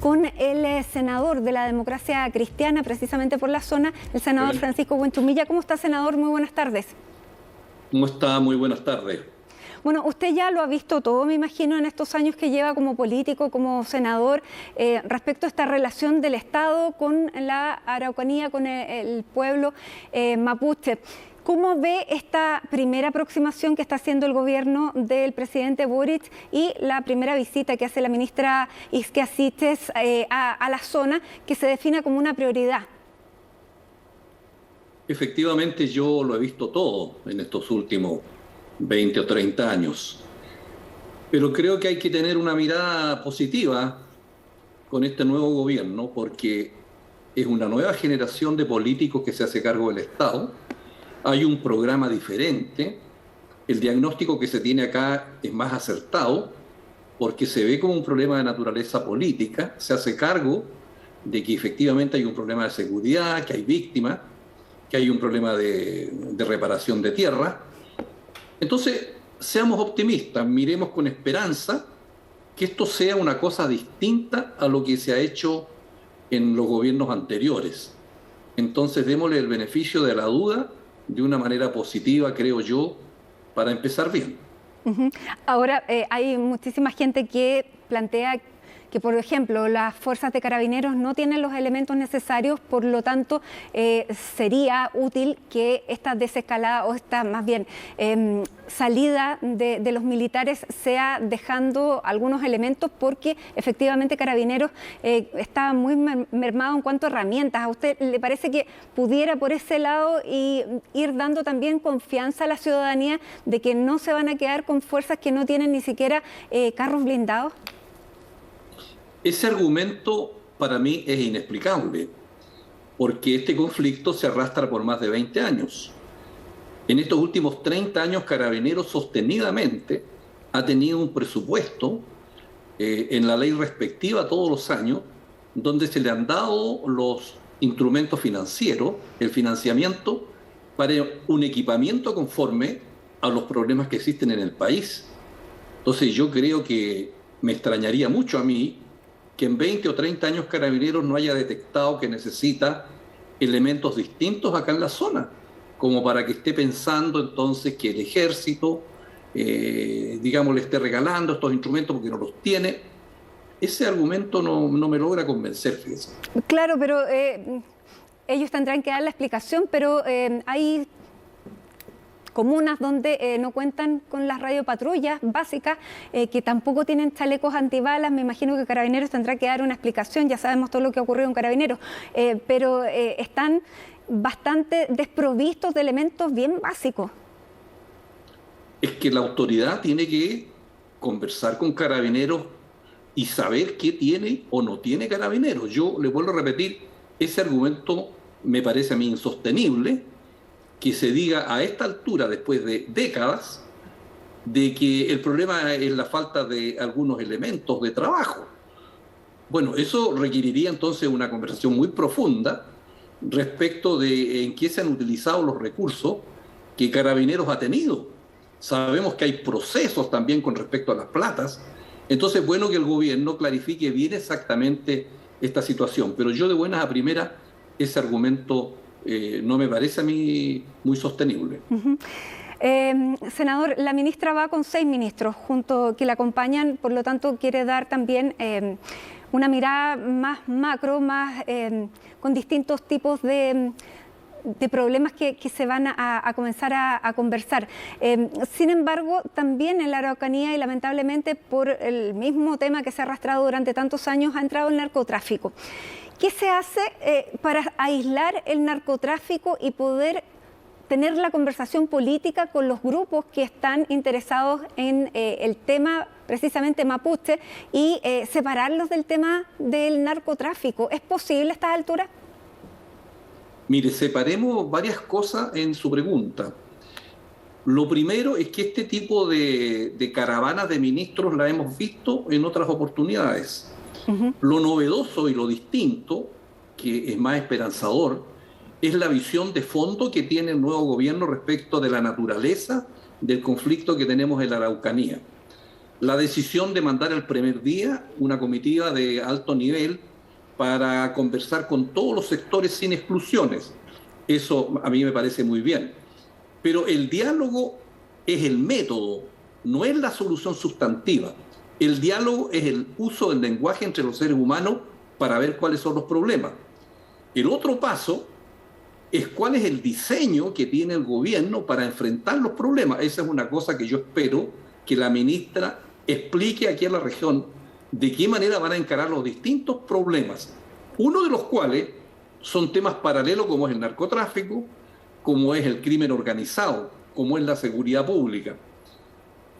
con el senador de la Democracia Cristiana, precisamente por la zona, el senador Francisco Buenchumilla. ¿Cómo está, senador? Muy buenas tardes. ¿Cómo está? Muy buenas tardes. Bueno, usted ya lo ha visto todo, me imagino, en estos años que lleva como político, como senador, respecto a esta relación del Estado con la Araucanía, con el pueblo mapuche. ¿Cómo ve esta primera aproximación que está haciendo el gobierno del presidente Boric y la primera visita que hace la ministra Ixquia Siches a la zona, que se defina como una prioridad? Efectivamente, yo lo he visto todo en estos últimos 20 o 30 años. Pero creo que hay que tener una mirada positiva con este nuevo gobierno, porque es una nueva generación de políticos que se hace cargo del Estado. Hay un programa diferente. El diagnóstico que se tiene acá es más acertado, porque se ve como un problema de naturaleza política. Se hace cargo de que efectivamente hay un problema de seguridad, que hay víctimas, que hay un problema de reparación de tierra. Entonces, seamos optimistas, miremos con esperanza que esto sea una cosa distinta a lo que se ha hecho en los gobiernos anteriores. Entonces, démosle el beneficio de la duda de una manera positiva, creo yo, para empezar bien. Ahora, hay muchísima gente que plantea que, por ejemplo, las fuerzas de carabineros no tienen los elementos necesarios, por lo tanto, sería útil que esta desescalada o esta, más bien, salida de los militares sea dejando algunos elementos, porque efectivamente Carabineros está muy mermado en cuanto a herramientas. ¿A usted le parece que pudiera por ese lado y ir dando también confianza a la ciudadanía de que no se van a quedar con fuerzas que no tienen ni siquiera carros blindados? Ese argumento para mí es inexplicable, porque este conflicto se arrastra por más de 20 años. En estos últimos 30 años, Carabineros sostenidamente ha tenido un presupuesto en la ley respectiva todos los años, donde se le han dado los instrumentos financieros, el financiamiento, para un equipamiento conforme a los problemas que existen en el país. Entonces yo creo que me extrañaría mucho a mí que en 20 o 30 años Carabineros no haya detectado que necesita elementos distintos acá en la zona, como para que esté pensando entonces que el ejército, digamos, le esté regalando estos instrumentos porque no los tiene. Ese argumento no me logra convencer, fíjese. Claro, pero ellos tendrán que dar la explicación, pero hay comunas donde no cuentan con las radiopatrullas básicas, que tampoco tienen chalecos antibalas. Me imagino que Carabineros tendrá que dar una explicación, ya sabemos todo lo que ha ocurrido en Carabineros, pero están bastante desprovistos de elementos bien básicos. Es que la autoridad tiene que conversar con Carabineros y saber qué tiene o no tiene Carabineros. Yo le vuelvo a repetir, ese argumento me parece a mí insostenible, que se diga a esta altura, después de décadas, de que el problema es la falta de algunos elementos de trabajo. Bueno, eso requeriría entonces una conversación muy profunda respecto de en qué se han utilizado los recursos que Carabineros ha tenido. Sabemos que hay procesos también con respecto a las platas. Entonces, es bueno que el gobierno clarifique bien exactamente esta situación. Pero yo de buenas a primeras, ese argumento no me parece a mí muy sostenible. Senador, la ministra va con 6 ministros que la acompañan, por lo tanto quiere dar también una mirada más macro, más con distintos tipos de problemas que se van a comenzar a conversar. Sin embargo, también en la Araucanía, y lamentablemente por el mismo tema que se ha arrastrado durante tantos años, ha entrado el narcotráfico. ¿Qué se hace para aislar el narcotráfico y poder tener la conversación política con los grupos que están interesados en el tema precisamente mapuche y separarlos del tema del narcotráfico? ¿Es posible a estas alturas? Mire, separemos varias cosas en su pregunta. Lo primero es que este tipo de caravanas de ministros la hemos visto en otras oportunidades. Lo novedoso y lo distinto, que es más esperanzador, es la visión de fondo que tiene el nuevo gobierno respecto de la naturaleza del conflicto que tenemos en la Araucanía. la decisión de mandar el primer día una comitiva de alto nivel para conversar con todos los sectores sin exclusiones. Eso a mí me parece muy bien. Pero el diálogo es el método, no es la solución sustantiva. El diálogo es el uso del lenguaje entre los seres humanos para ver cuáles son los problemas. El otro paso es cuál es el diseño que tiene el gobierno para enfrentar los problemas. Esa es una cosa que yo espero que la ministra explique aquí en la región, de qué manera van a encarar los distintos problemas, uno de los cuales son temas paralelos como es el narcotráfico, como es el crimen organizado, como es la seguridad pública.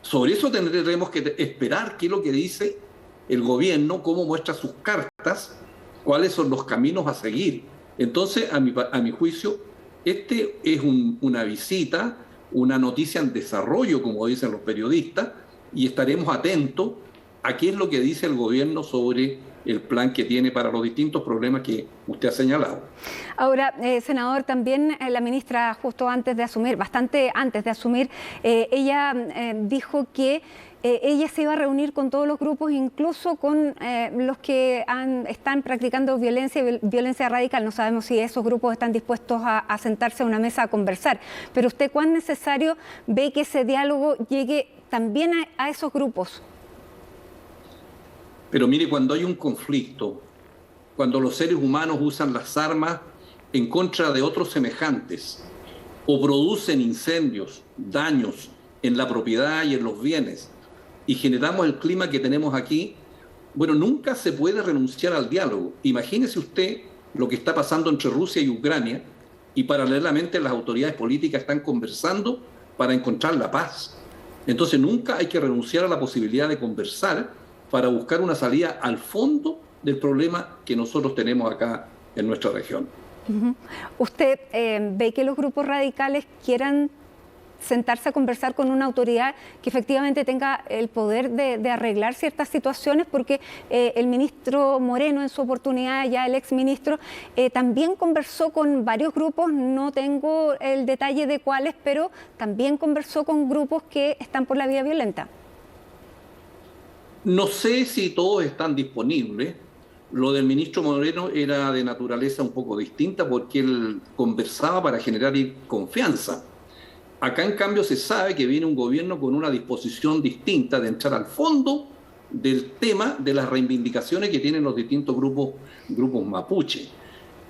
Sobre eso tendremos que esperar qué es lo que dice el gobierno, cómo muestra sus cartas, cuáles son los caminos a seguir. Entonces, a mi juicio, este es una visita, una noticia en desarrollo, como dicen los periodistas, y estaremos atentos a qué es lo que dice el gobierno sobre el plan que tiene para los distintos problemas que usted ha señalado. Ahora, senador, también la ministra, justo antes de asumir, bastante antes de asumir, ella dijo que ella se iba a reunir con todos los grupos, incluso con los que están practicando violencia radical. No sabemos si esos grupos están dispuestos a sentarse a una mesa a conversar. Pero usted, ¿cuán necesario ve que ese diálogo llegue también a esos grupos? Pero mire, cuando hay un conflicto, cuando los seres humanos usan las armas en contra de otros semejantes o producen incendios, daños en la propiedad y en los bienes, y generamos el clima que tenemos aquí, bueno, nunca se puede renunciar al diálogo. Imagínese usted lo que está pasando entre Rusia y Ucrania, y paralelamente las autoridades políticas están conversando para encontrar la paz. Entonces nunca hay que renunciar a la posibilidad de conversar para buscar una salida al fondo del problema que nosotros tenemos acá en nuestra región. ¿Usted ve que los grupos radicales quieran sentarse a conversar con una autoridad que efectivamente tenga el poder de arreglar ciertas situaciones? Porque el ministro Moreno, en su oportunidad, ya el exministro, también conversó con varios grupos, no tengo el detalle de cuáles, pero también conversó con grupos que están por la vía violenta. No sé si todos están disponibles. Lo del ministro Moreno era de naturaleza un poco distinta porque él conversaba para generar confianza. Acá, en cambio, se sabe que viene un gobierno con una disposición distinta de entrar al fondo del tema de las reivindicaciones que tienen los distintos grupos mapuche.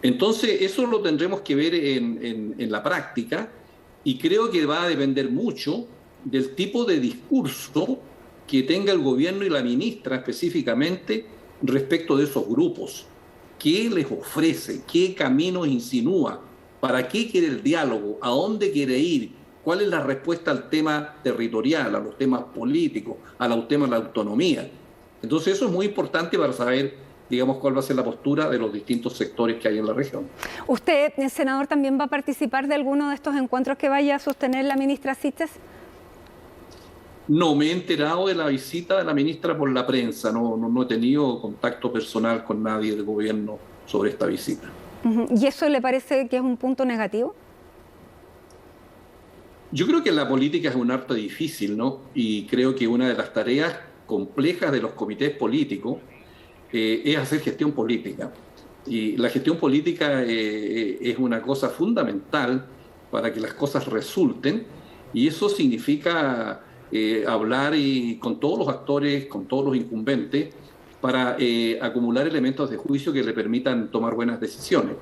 Entonces, eso lo tendremos que ver en la práctica, y creo que va a depender mucho del tipo de discurso que tenga el gobierno y la ministra específicamente respecto de esos grupos. ¿Qué les ofrece? ¿Qué caminos insinúa? ¿Para qué quiere el diálogo? ¿A dónde quiere ir? ¿Cuál es la respuesta al tema territorial, a los temas políticos, a los temas de la autonomía? Entonces eso es muy importante para saber, digamos, cuál va a ser la postura de los distintos sectores que hay en la región. ¿Usted, senador, también va a participar de alguno de estos encuentros que vaya a sostener la ministra Siches? No, me he enterado de la visita de la ministra por la prensa. No he tenido contacto personal con nadie del gobierno sobre esta visita. ¿Y eso le parece que es un punto negativo? Yo creo que la política es un arte difícil, ¿no? Y creo que una de las tareas complejas de los comités políticos es hacer gestión política. Y la gestión política es una cosa fundamental para que las cosas resulten, y eso significa hablar con todos los actores, con todos los incumbentes, para acumular elementos de juicio que le permitan tomar buenas decisiones.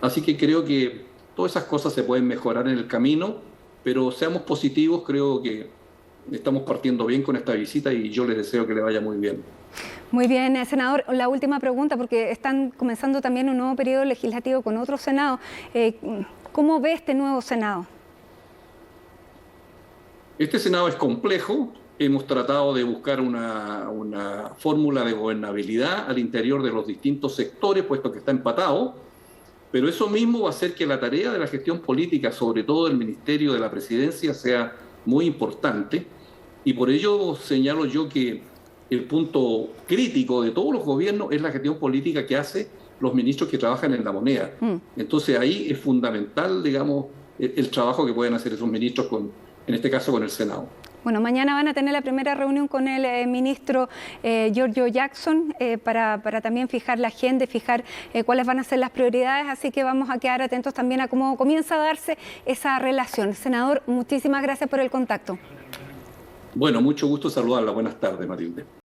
Así que creo que todas esas cosas se pueden mejorar en el camino, pero seamos positivos. Creo que estamos partiendo bien con esta visita y yo les deseo que le vaya muy bien. Muy bien, senador. La última pregunta, porque están comenzando también un nuevo periodo legislativo con otro Senado. ¿Cómo ve este nuevo Senado? Este Senado es complejo. Hemos tratado de buscar una fórmula de gobernabilidad al interior de los distintos sectores, puesto que está empatado, pero eso mismo va a hacer que la tarea de la gestión política, sobre todo del Ministerio de la Presidencia, sea muy importante, y por ello señalo yo que el punto crítico de todos los gobiernos es la gestión política que hacen los ministros que trabajan en la moneda. Entonces ahí es fundamental, digamos, el trabajo que pueden hacer esos ministros en este caso con el Senado. Bueno, mañana van a tener la primera reunión con el ministro Giorgio Jackson para también fijar la agenda y fijar cuáles van a ser las prioridades, así que vamos a quedar atentos también a cómo comienza a darse esa relación. Senador, muchísimas gracias por el contacto. Bueno, mucho gusto saludarla. Buenas tardes, Matilde.